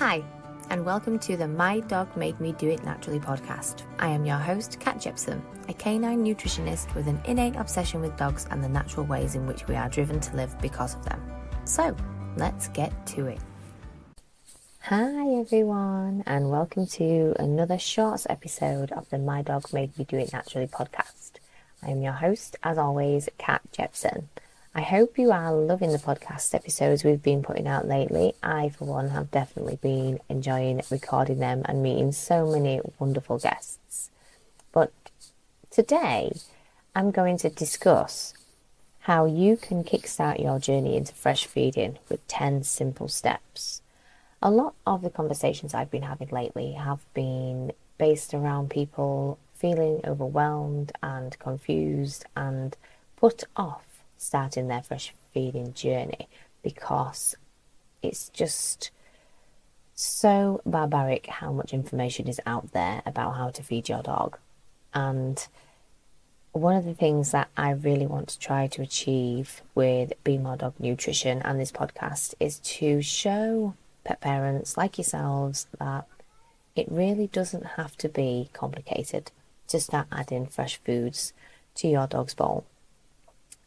Hi, and welcome to the My Dog Made Me Do It Naturally podcast. I am your host, Kat Jepson, a canine nutritionist with an innate obsession with dogs and the natural ways in which we are driven to live because of them. So, let's get to it. Hi everyone, and welcome to another short episode of the My Dog Made Me Do It Naturally podcast. I am your host, as always, Kat Jepson. I hope you are loving the podcast episodes we've been putting out lately. I, for one, have definitely been enjoying recording them and meeting so many wonderful guests. But today, I'm going to discuss how you can kickstart your journey into fresh feeding with 10 simple steps. A lot of the conversations I've been having lately have been based around people feeling overwhelmed and confused and put off starting their fresh feeding journey because it's just so barbaric how much information is out there about how to feed your dog. And one of the things that I really want to try to achieve with Be More Dog Nutrition and this podcast is to show pet parents like yourselves that it really doesn't have to be complicated to start adding fresh foods to your dog's bowl.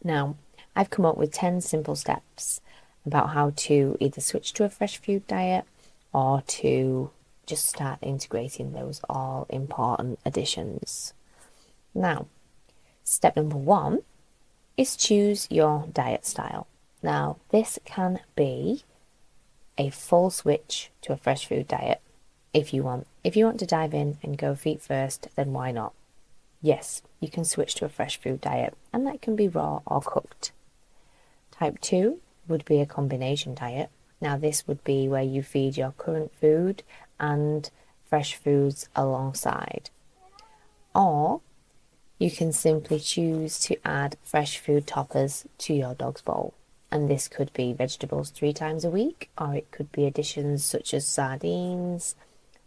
Now, I've come up with 10 simple steps about how to either switch to a fresh food diet or to just start integrating those all important additions. Now, step number 1 is choose your diet style. Now, this can be a full switch to a fresh food diet if you want. If you want to dive in and go feet first, then why not? Yes, you can switch to a fresh food diet, and that can be raw or cooked. Type 2 would be a combination diet. Now, this would be where you feed your current food and fresh foods alongside. Or you can simply choose to add fresh food toppers to your dog's bowl. And this could be vegetables 3 times a week, or it could be additions such as sardines,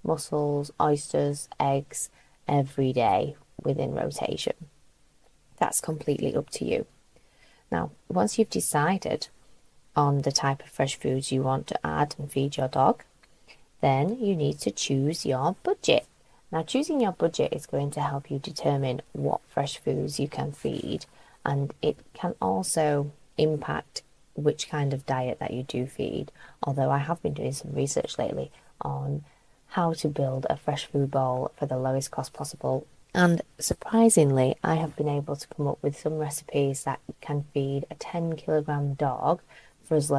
mussels, oysters, eggs every day within rotation. That's completely up to you. Now, once you've decided on the type of fresh foods you want to add and feed your dog, then you need to choose your budget. Now, choosing your budget is going to help you determine what fresh foods you can feed, and it can also impact which kind of diet that you do feed. Although I have been doing some research lately on how to build a fresh food bowl for the lowest cost possible. And surprisingly, I have been able to come up with some recipes that can feed a 10 kilogram dog for as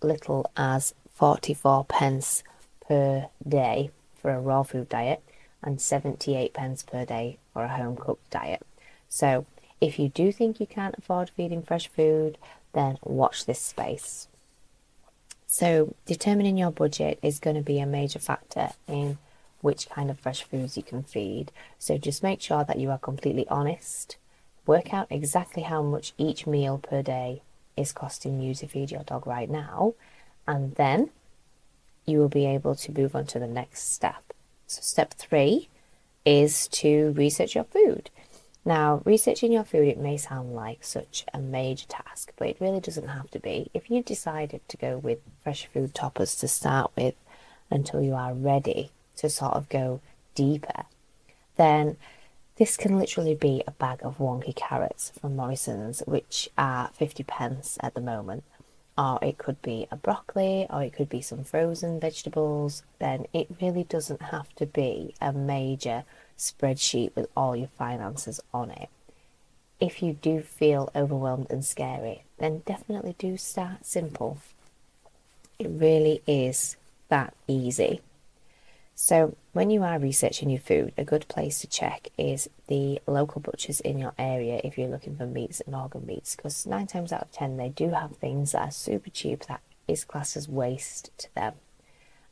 little as 44 pence per day for a raw food diet and 78 pence per day for a home cooked diet. So if you do think you can't afford feeding fresh food, then watch this space. So determining your budget is going to be a major factor in which kind of fresh foods you can feed. So just make sure that you are completely honest. Work out exactly how much each meal per day is costing you to feed your dog right now, and then you will be able to move on to the next step. So step 3 is to research your food. Now, researching your food, it may sound like such a major task, but it really doesn't have to be. If you decided to go with fresh food toppers to start with until you are ready to sort of go deeper, then this can literally be a bag of wonky carrots from Morrison's, which are 50 pence at the moment. Or it could be a broccoli, or it could be some frozen vegetables. Then it really doesn't have to be a major spreadsheet with all your finances on it. If you do feel overwhelmed and scary, then definitely do start simple. It really is that easy. So when you are researching your food, a good place to check is the local butchers in your area if you're looking for meats and organ meats, because 9 times out of 10 they do have things that are super cheap that is classed as waste to them,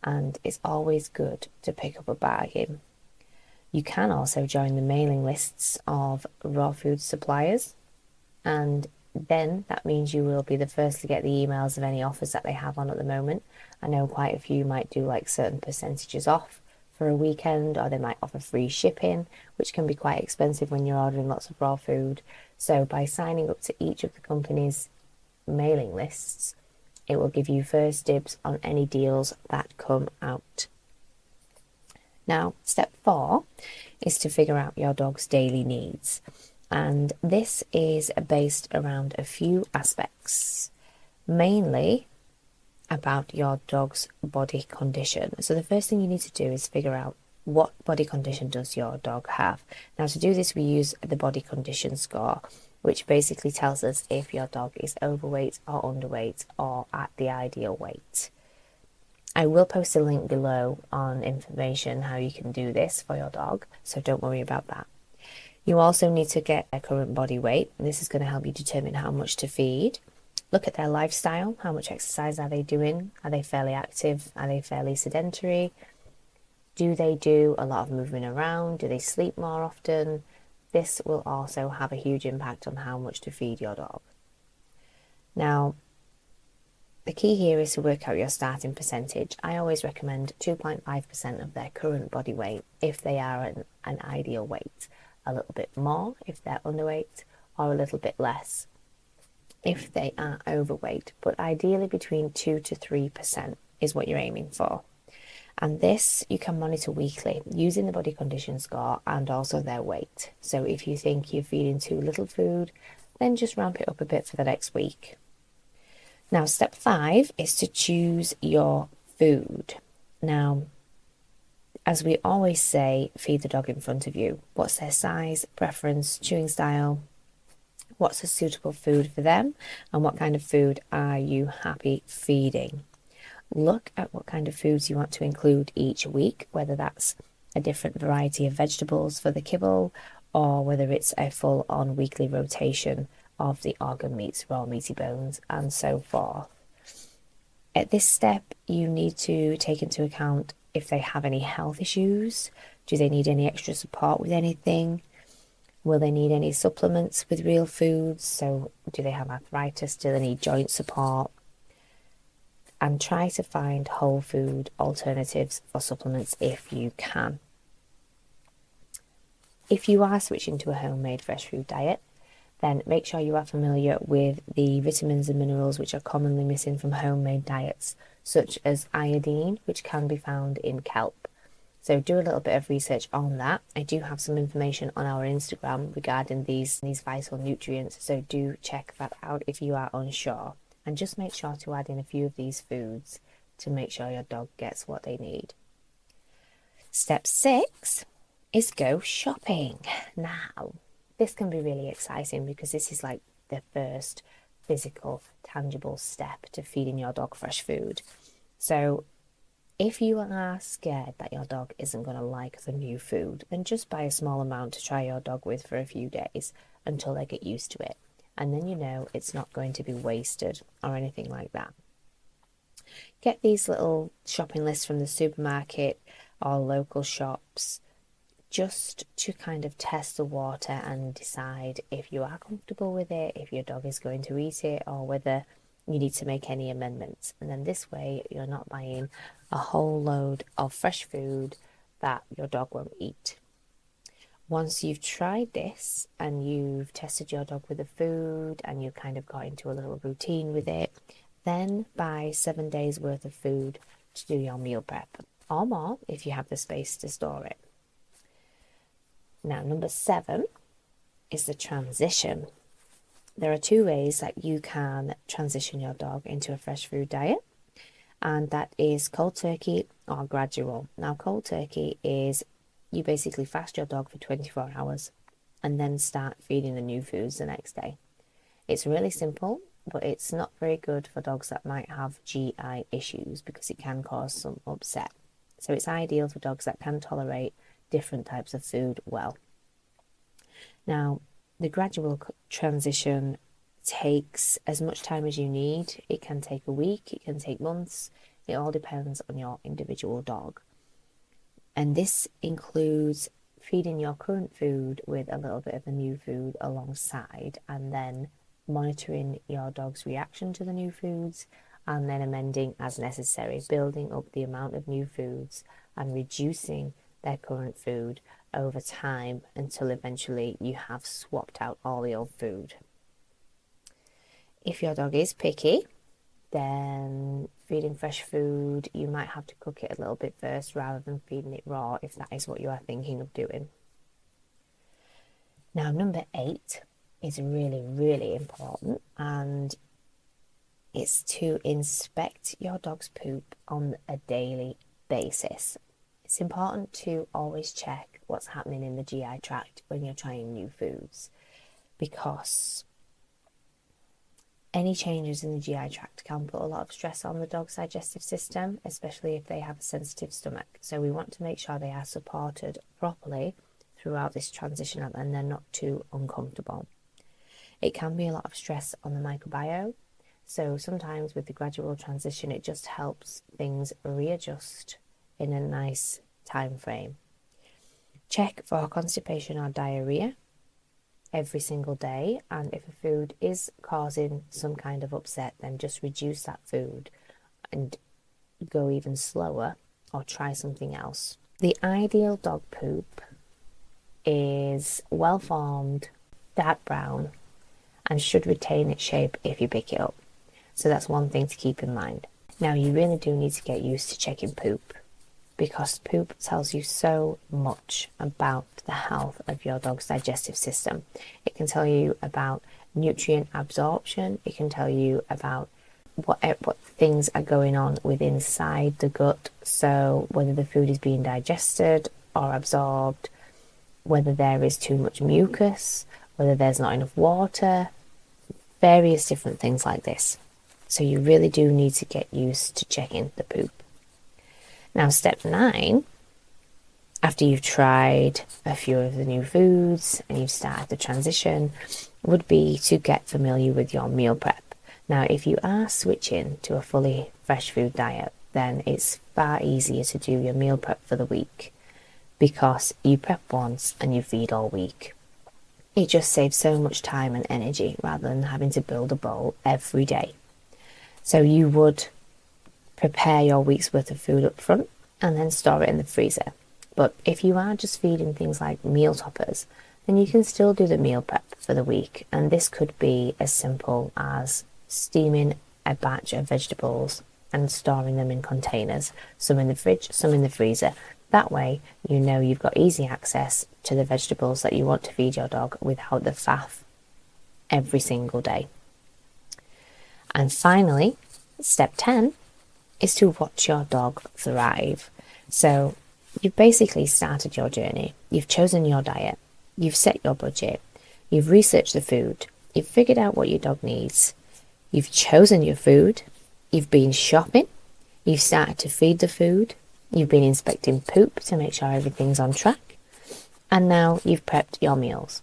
and it's always good to pick up a bargain. You can also join the mailing lists of raw food suppliers, and then that means you will be the first to get the emails of any offers that they have on at the moment. I know quite a few might do like certain percentages off for a weekend, or they might offer free shipping, which can be quite expensive when you're ordering lots of raw food. So by signing up to each of the company's mailing lists, It will give you first dibs on any deals that come out. Now, step 4 is to figure out your dog's daily needs. And this is based around a few aspects, mainly about your dog's body condition. So the first thing you need to do is figure out what body condition does your dog have. Now, to do this, we use the body condition score, which basically tells us if your dog is overweight or underweight or at the ideal weight. I will post a link below on information how you can do this for your dog, so don't worry about that. You also need to get their current body weight, and this is going to help you determine how much to feed. Look at their lifestyle. How much exercise are they doing? Are they fairly active? Are they fairly sedentary? Do they do a lot of moving around? Do they sleep more often? This will also have a huge impact on how much to feed your dog. Now, the key here is to work out your starting percentage. I always recommend 2.5% of their current body weight if they are an ideal weight. A little bit more if they're underweight, or a little bit less if they are overweight. But ideally between 2 to 3% is what you're aiming for. And this you can monitor weekly using the body condition score and also their weight. So if you think you're feeding too little food, then just ramp it up a bit for the next week. Now, step 5 is to choose your food. Now, as we always say, feed the dog in front of you. What's their size, preference, chewing style? What's a suitable food for them? And what kind of food are you happy feeding? Look at what kind of foods you want to include each week, whether that's a different variety of vegetables for the kibble, or whether it's a full-on weekly rotation of the organ meats, raw meaty bones, and so forth. At this step, you need to take into account if they have any health issues. Do they need any extra support with anything? Will they need any supplements with real foods? So do they have arthritis? Do they need joint support? And try to find whole food alternatives for supplements if you can. If you are switching to a homemade fresh food diet, then make sure you are familiar with the vitamins and minerals which are commonly missing from homemade diets, such as iodine, which can be found in kelp. So do a little bit of research on that. I do have some information on our Instagram regarding these vital nutrients, so do check that out if you are unsure. And just make sure to add in a few of these foods to make sure your dog gets what they need. Step 6 is go shopping. Now, this can be really exciting because this is like the first physical, tangible step to feeding your dog fresh food. So if you are scared that your dog isn't going to like the new food, then just buy a small amount to try your dog with for a few days until they get used to it. And then you know it's not going to be wasted or anything like that. Get these little shopping lists from the supermarket or local shops just to kind of test the water and decide if you are comfortable with it, if your dog is going to eat it, or whether you need to make any amendments. And then this way you're not buying a whole load of fresh food that your dog won't eat. Once you've tried this and you've tested your dog with the food and you kind of got into a little routine with it, then buy 7 days worth of food to do your meal prep, or more if you have the space to store it. Now, number 7 is the transition. There are 2 ways that you can transition your dog into a fresh food diet, and that is cold turkey or gradual. Now, cold turkey is you basically fast your dog for 24 hours and then start feeding the new foods the next day. It's really simple, but it's not very good for dogs that might have GI issues because it can cause some upset. So it's ideal for dogs that can tolerate different types of food well. Now, the gradual transition takes as much time as you need. It can take a week, it can take months. It all depends on your individual dog. And this includes feeding your current food with a little bit of the new food alongside, and then monitoring your dog's reaction to the new foods, and then amending as necessary, building up the amount of new foods and reducing their current food over time until eventually you have swapped out all the old food. If your dog is picky, then feeding fresh food, you might have to cook it a little bit first rather than feeding it raw if that is what you are thinking of doing. Now, number 8 is really, really important, and it's to inspect your dog's poop on a daily basis. It's important to always check what's happening in the GI tract when you're trying new foods, because any changes in the GI tract can put a lot of stress on the dog's digestive system, especially if they have a sensitive stomach. So we want to make sure they are supported properly throughout this transition and they're not too uncomfortable. It can be a lot of stress on the microbiome. So sometimes with the gradual transition, it just helps things readjust in a nice time frame. Check for constipation or diarrhea every single day, and if a food is causing some kind of upset, then just reduce that food and go even slower or try something else. The ideal dog poop is well formed, dark brown, and should retain its shape if you pick it up. So that's one thing to keep in mind. Now, you really do need to get used to checking poop, because poop tells you so much about the health of your dog's digestive system. It can tell you about nutrient absorption. It can tell you about what things are going on within inside the gut. So whether the food is being digested or absorbed, whether there is too much mucus, whether there's not enough water, various different things like this. So you really do need to get used to checking the poop. Now, step 9, after you've tried a few of the new foods and you've started the transition, would be to get familiar with your meal prep. Now, if you are switching to a fully fresh food diet, then it's far easier to do your meal prep for the week, because you prep once and you feed all week. It just saves so much time and energy rather than having to build a bowl every day. So you would prepare your week's worth of food up front and then store it in the freezer. But if you are just feeding things like meal toppers, then you can still do the meal prep for the week. And this could be as simple as steaming a batch of vegetables and storing them in containers, some in the fridge, some in the freezer. That way, you know you've got easy access to the vegetables that you want to feed your dog without the faff every single day. And finally, step 10 is to watch your dog thrive. So you've basically started your journey. You've chosen your diet. You've set your budget. You've researched the food. You've figured out what your dog needs. You've chosen your food. You've been shopping. You've started to feed the food. You've been inspecting poop to make sure everything's on track. And now you've prepped your meals.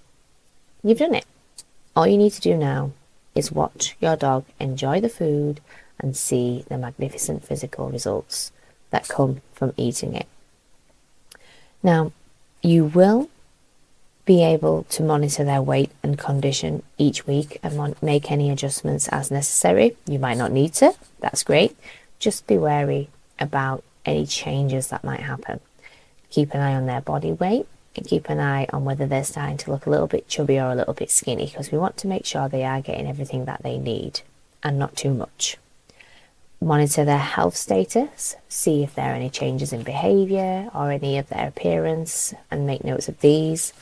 You've done it. All you need to do now is watch your dog enjoy the food and see the magnificent physical results that come from eating it. Now, you will be able to monitor their weight and condition each week and make any adjustments as necessary. You might not need to, that's great. Just be wary about any changes that might happen. Keep an eye on their body weight and keep an eye on whether they're starting to look a little bit chubby or a little bit skinny, because we want to make sure they are getting everything that they need and not too much. Monitor their health status, see if there are any changes in behaviour or any of their appearance, and make notes of these.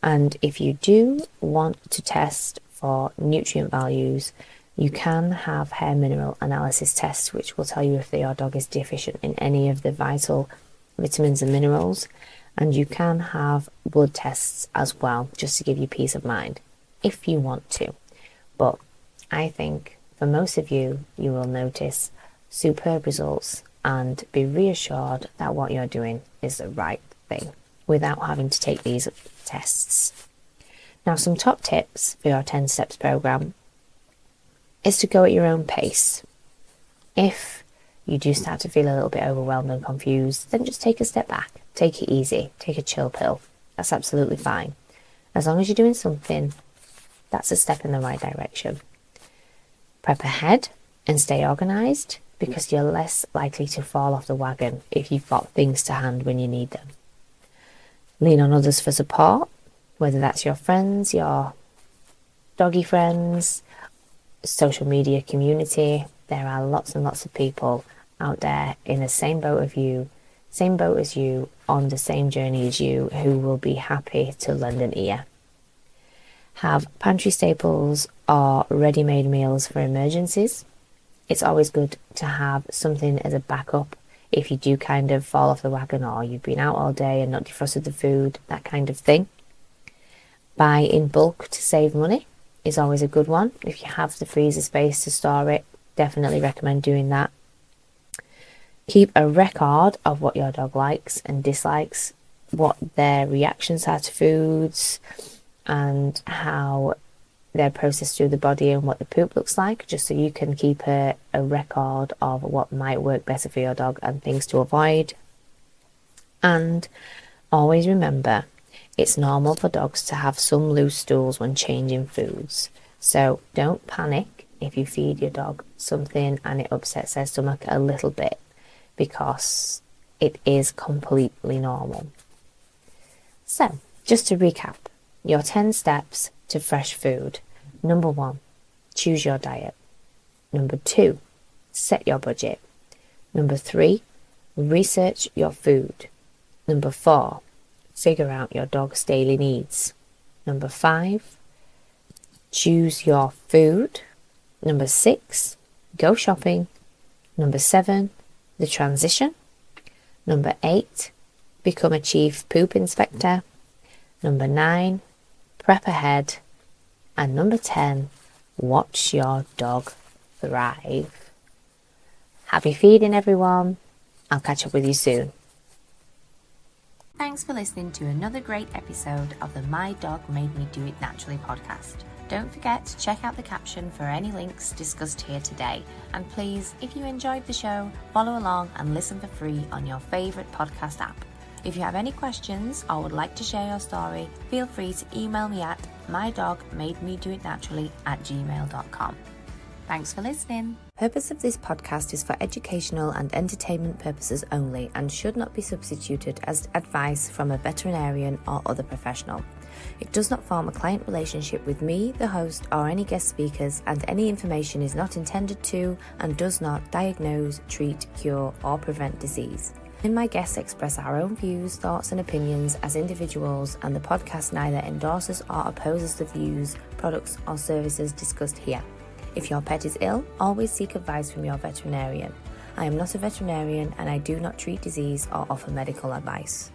And if you do want to test for nutrient values, you can have hair mineral analysis tests, which will tell you if your dog is deficient in any of the vital vitamins and minerals. And you can have blood tests as well, just to give you peace of mind, if you want to. But I think for most of you, you will notice superb results and be reassured that what you're doing is the right thing without having to take these tests. Now, some top tips for your 10 steps program is to go at your own pace. If you do start to feel a little bit overwhelmed and confused, then just take a step back. Take it easy. Take a chill pill. That's absolutely fine. As long as you're doing something, that's a step in the right direction. Prep ahead and stay organised, because you're less likely to fall off the wagon if you've got things to hand when you need them. Lean on others for support, whether that's your friends, your doggy friends, social media community, there are lots and lots of people out there in the same boat as you, on the same journey as you, who will be happy to lend an ear. Have pantry staples or ready-made meals for emergencies. It's always good to have something as a backup if you do kind of fall off the wagon, or you've been out all day and not defrosted the food, that kind of thing. Buy in bulk to save money is always a good one. If you have the freezer space to store it, definitely recommend doing that. Keep a record of what your dog likes and dislikes, what their reactions are to foods, and how they're processed through the body and what the poop looks like, just so you can keep a record of what might work better for your dog and things to avoid. And always remember, it's normal for dogs to have some loose stools when changing foods. So don't panic if you feed your dog something and it upsets their stomach a little bit, because it is completely normal. So, just to recap, your 10 steps to fresh food. Number 1, choose your diet. Number 2, set your budget. Number 3, research your food. Number 4, figure out your dog's daily needs. Number 5, choose your food. Number 6, go shopping. Number 7, the transition. Number 8, become a chief poop inspector. Number 9, prep ahead. And number 10, watch your dog thrive. Happy feeding, everyone. I'll catch up with you soon. Thanks for listening to another great episode of the My Dog Made Me Do It Naturally podcast. Don't forget to check out the caption for any links discussed here today. And please, if you enjoyed the show, follow along and listen for free on your favourite podcast app. If you have any questions or would like to share your story, feel free to email me at mydogmademedoitnaturally@gmail.com. Thanks for listening. The purpose of this podcast is for educational and entertainment purposes only and should not be substituted as advice from a veterinarian or other professional. It does not form a client relationship with me, the host, or any guest speakers, and any information is not intended to and does not diagnose, treat, cure, or prevent disease. And my guests express our own views, thoughts, and opinions as individuals, and the podcast neither endorses or opposes the views, products, or services discussed here. If your pet is ill, always seek advice from your veterinarian. I am not a veterinarian and I do not treat disease or offer medical advice.